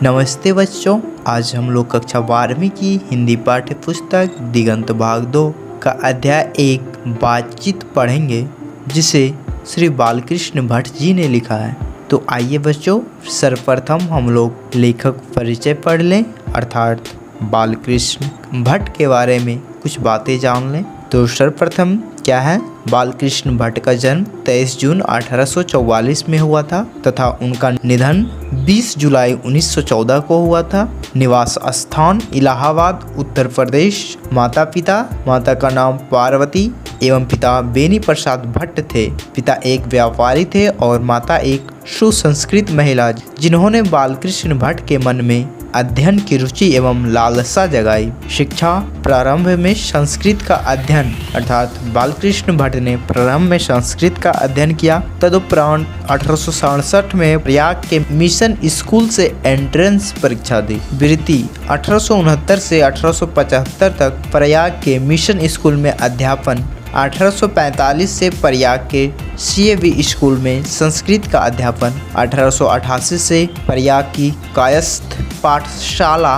नमस्ते बच्चों, आज हम लोग कक्षा 12वीं की हिंदी पाठ्य पुस्तक दिगंत भाग 2 का अध्याय 1 बातचीत पढ़ेंगे, जिसे श्री बालकृष्ण भट्ट जी ने लिखा है। तो आइए बच्चों, सर्वप्रथम हम लोग लेखक परिचय पढ़ लें, अर्थात बालकृष्ण भट्ट के बारे में कुछ बातें जान लें। तो सर्वप्रथम क्या है, बालकृष्ण भट्ट का जन्म 23 जून 1844 में हुआ था तथा उनका निधन 20 जुलाई 1914 को हुआ था। निवास स्थान इलाहाबाद, उत्तर प्रदेश। माता का नाम पार्वती एवं पिता बेनी प्रसाद भट्ट थे। पिता एक व्यापारी थे और माता एक सुसंस्कृत महिला, जिन्होंने बालकृष्ण भट्ट के मन में अध्ययन की रुचि एवं लालसा जगाई। शिक्षा प्रारंभ में संस्कृत का अध्ययन, अर्थात बालकृष्ण भट्ट ने प्रारंभ में संस्कृत का अध्ययन किया। तदुपरांत 1867 में प्रयाग के मिशन स्कूल से एंट्रेंस परीक्षा दी। वृत्ति 1869 से 1875 तक प्रयाग के मिशन स्कूल में अध्यापन। 1845 से प्रयाग के CAV स्कूल में संस्कृत का अध्यापन। 1888 से प्रयाग की कायस्थ पाठशाला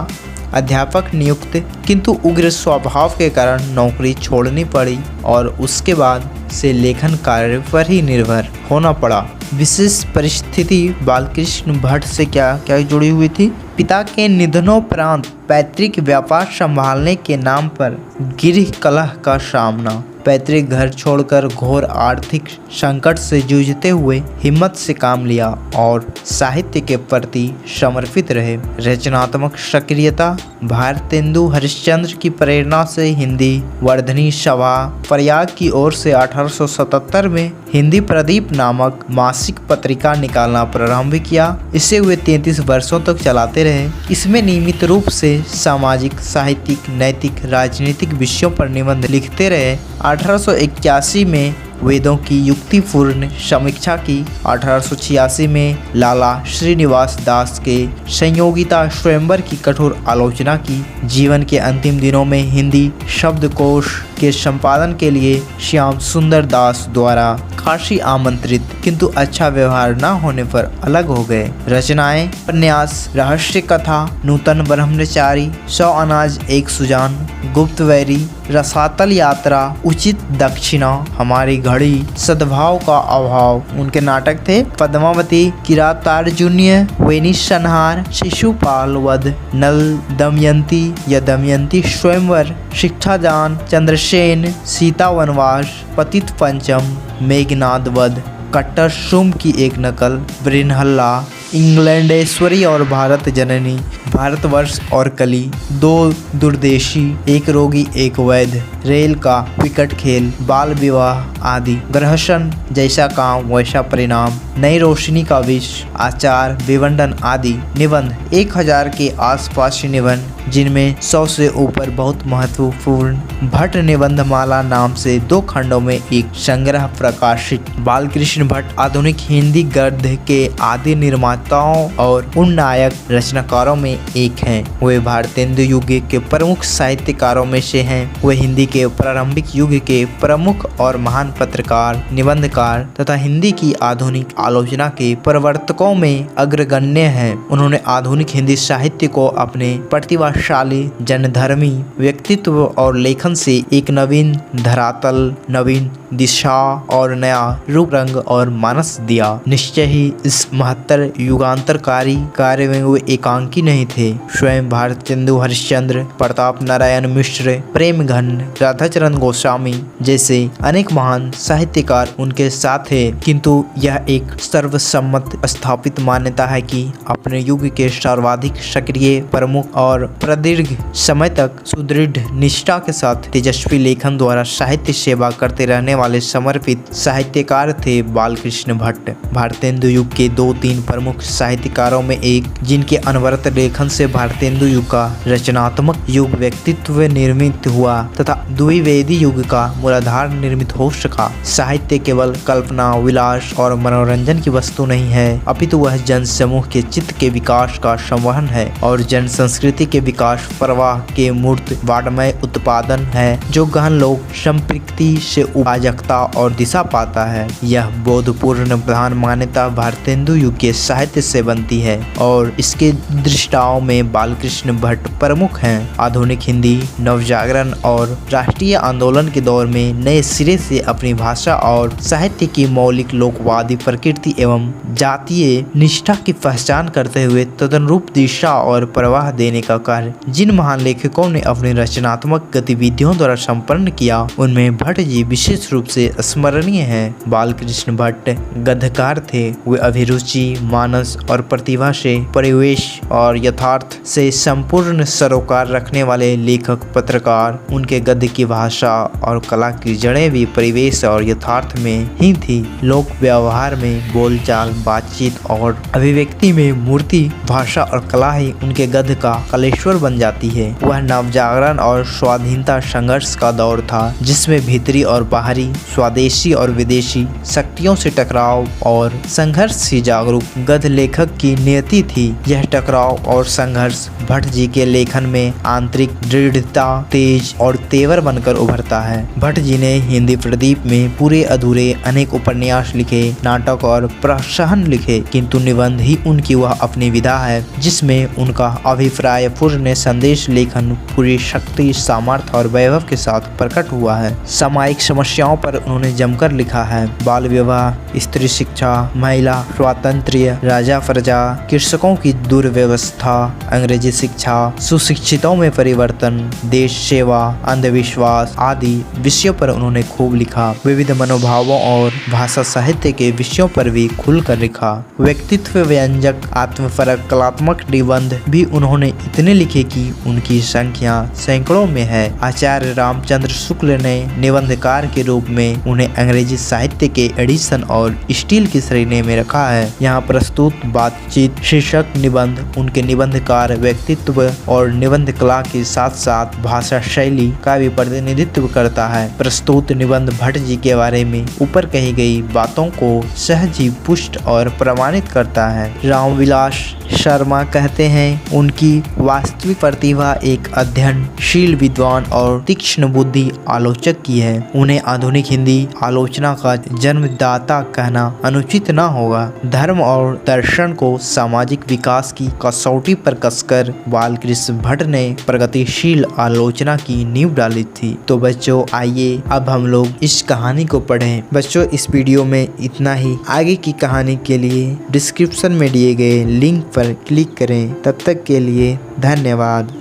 अध्यापक नियुक्त, किंतु उग्र स्वभाव के कारण नौकरी छोड़नी पड़ी और उसके बाद से लेखन कार्य पर ही निर्भर होना पड़ा। विशेष परिस्थिति बालकृष्ण भट्ट से क्या जुड़ी हुई थी। पिता के निधनोपरांत पैतृक व्यापार संभालने के नाम पर गृह कलह का सामना। पैतृक घर छोड़कर घोर आर्थिक संकट से जूझते हुए हिम्मत से काम लिया और साहित्य के प्रति समर्पित रहे। रचनात्मक सक्रियता। भारतेंदु हरिश्चंद्र की प्रेरणा से हिंदी वर्धनी सभा प्रयाग की ओर से 1877 में हिंदी प्रदीप नामक मासिक पत्रिका निकालना प्रारंभ किया। इसे वे 33 वर्षों तक चलाते रहे। इसमें नियमित रूप से सामाजिक, साहित्यिक, नैतिक, राजनीतिक विषयों पर निबंध लिखते रहे। 1881 में वेदों की युक्तिपूर्ण समीक्षा की। 1886 में लाला श्रीनिवास दास के संयोगिता स्वयंवर की कठोर आलोचना की। जीवन के अंतिम दिनों में हिंदी शब्दकोश के संपादन के लिए श्याम सुंदर दास द्वारा काशी आमंत्रित, किंतु अच्छा व्यवहार न होने पर अलग हो गए। रचनाएं, उपन्यास, रहस्य कथा, नूतन ब्रह्मचारी, 100 अनाज एक सुजान, गुप्तवैरी, रसातल यात्रा, उचित दक्षिणा, हमारी घड़ी, सद्भाव का अभाव। उनके नाटक थे पद्मावती, किरातार्जुनीय, वेनिस संहार, शिशुपाल वध, नल दमयंती या दमयंती स्वयंवर, शिक्षाजान, चंद्रसेन, सीता वनवास, पतित पंचम, मेघनाद वध, कट्टर सुम की एक नकल, ब्रिनहल्ला, इंग्लैंडेश्वरी और भारत जननी, भारतवर्ष और कली, 2 दुर्देशी, एक रोगी एक वैद्य, रेल का विकट खेल, बाल विवाह आदि, ग्रहशन, जैसा काम वैसा परिणाम, नई रोशनी का विष, आचार, विवंडन आदि निबंध 1000 के आसपास निबंध, जिनमें 100 से ऊपर बहुत महत्वपूर्ण। भट्ट निबंध माला नाम से 2 खंडों में एक संग्रह प्रकाशित। बालकृष्ण भट्ट आधुनिक हिंदी गद्य के आदि निर्माताओं और उन नायक रचनाकारों में एक हैं। वे भारतेंदु युग के प्रमुख साहित्यकारों में से हैं। वे हिंदी के प्रारंभिक युग के प्रमुख और महान पत्रकार, निबंधकार तथा हिंदी की आधुनिक आलोचना के प्रवर्तकों में अग्रगण्य हैं। उन्होंने आधुनिक हिंदी साहित्य को अपने प्रतिभाशाली, जनधर्मी व्यक्तित्व और लेखन से एक नवीन धरातल, नवीन दिशा और नया रूप, रंग और मानस दिया। निश्चय ही इस महत्तर युगांतरकारी कार्य में वे एकांकी नहीं थे। स्वयं भारतेंदु हरिश्चंद्र, प्रताप नारायण मिश्र, प्रेमघन, राधाचरण गोस्वामी जैसे अनेक महान साहित्यकार उनके साथ थे, किंतु यह एक सर्वसम्मत स्थापित मान्यता है कि अपने युग के सर्वाधिक सक्रिय, प्रमुख और प्रदीर्घ समय तक सुदृढ़ निष्ठा के साथ तेजस्वी लेखन द्वारा साहित्य सेवा करते रहने वाले समर्पित साहित्यकार थे बालकृष्ण भट्ट। भारतेंदु युग के 2-3 प्रमुख साहित्यकारों में एक, जिनके अनवरत लेखन लेखन से भारतेंदु युग का रचनात्मक युग व्यक्तित्व निर्मित हुआ तथा द्विवेदी युग का मूलाधार निर्मित हो सका। साहित्य केवल कल्पना, विलास और मनोरंजन की वस्तु नहीं है, अपितु वह जन समूह के चित्त के विकास का संवहन है और जन संस्कृति के विकास प्रवाह के मूर्त वाड्मय उत्पादन है, जो गहन लोक संप्रकृति से उपाजकता और दिशा पाता है। यह बोधपूर्ण प्रधान मान्यता भारतेंदु युग के साहित्य से बनती है और इसके दृष्टाओं में बालकृष्ण भट्ट प्रमुख हैं। आधुनिक हिंदी नवजागरण और राष्ट्रीय आंदोलन के दौर में नए सिरे से अपनी भाषा और साहित्य की मौलिक लोकवादी प्रकृति एवं जातीय निष्ठा की पहचान करते हुए तदनुरूप दिशा और प्रवाह देने का कार्य जिन महान लेखकों ने अपनी रचनात्मक गतिविधियों द्वारा संपन्न किया, उनमें भट्ट जी विशेष रूप से स्मरणीय हैं। बालकृष्ण भट्ट गद्यकार थे। वे अभिरुचि, मानस और प्रतिभा से परिवेश और यथार्थ से संपूर्ण सरोकार रखने वाले लेखक पत्रकार। उनके गद्य की भाषा और कला की जड़ें भी परिवेश और यथार्थ में ही थी। लोक व्यवहार में बोलचाल, बातचीत और अभिव्यक्ति में मूर्ति, भाषा और कला ही उनके गद्य का कलेश्वर बन जाती है। वह नवजागरण और स्वाधीनता संघर्ष का दौर था, जिसमें भीतरी और बाहरी, स्वदेशी और विदेशी शक्तियों से टकराव और संघर्ष ही जागरूक गद्य लेखक की नियति थी। यह टकराव और संघर्ष भट्ट जी के लेखन में आंतरिक दृढ़ता, तेज और तेवर बनकर उभरता है। भट्ट जी ने हिंदी प्रदीप में पूरे अधूरे अनेक उपन्यास लिखे, नाटक और प्रहसन लिखे, किंतु निबंध ही उनकी वह अपनी विधा है जिसमें उनका अभिप्राय पूर्ण संदेश लेखन पूरी शक्ति, सामर्थ्य और वैभव के साथ प्रकट हुआ है। सामाजिक समस्याओं पर उन्होंने जमकर लिखा है। बाल विवाह, स्त्री शिक्षा, महिला स्वातंत्र्य, राजा प्रजा, कृषकों की दुर्व्यवस्था, अंग्रेजी शिक्षा, सुशिक्षितों में परिवर्तन, देश सेवा, अंधविश्वास आदि विषयों पर उन्होंने खूब लिखा। विविध मनोभावों और भाषा साहित्य के विषयों पर भी खुलकर लिखा। व्यक्तित्व व्यंजक आत्मपरक कलात्मक निबंध भी उन्होंने इतने लिखे कि उनकी संख्या सैकड़ों में है। आचार्य रामचंद्र शुक्ल ने निबंधकार के रूप में उन्हें अंग्रेजी साहित्य के एडिशन और स्टील की श्रेणी में रखा है। यहाँ प्रस्तुत बातचीत शीर्षक निबंध उनके निबंधकार व्यक्तित्व और निबंध कला के साथ साथ भाषा शैली का भी प्रतिनिधित्व करता है। प्रस्तुत निबंध भट्ट जी के बारे में ऊपर कही गई बातों को सहज ही पुष्ट और प्रमाणित करता है। रामविलास शर्मा कहते हैं, उनकी वास्तविक प्रतिभा एक अध्ययनशील विद्वान और तीक्ष्ण बुद्धि आलोचक की है। उन्हें आधुनिक हिंदी आलोचना का जन्मदाता कहना अनुचित न होगा। धर्म और दर्शन को सामाजिक विकास की कसौटी पर कसकर बालकृष्ण भट्ट ने प्रगतिशील आलोचना की नींव डाली थी। तो बच्चों, आइए अब हम लोग इस कहानी को पढ़ें। बच्चों, इस वीडियो में इतना ही। आगे की कहानी के लिए डिस्क्रिप्शन में दिए गए लिंक पर क्लिक करें। तब तक के लिए धन्यवाद।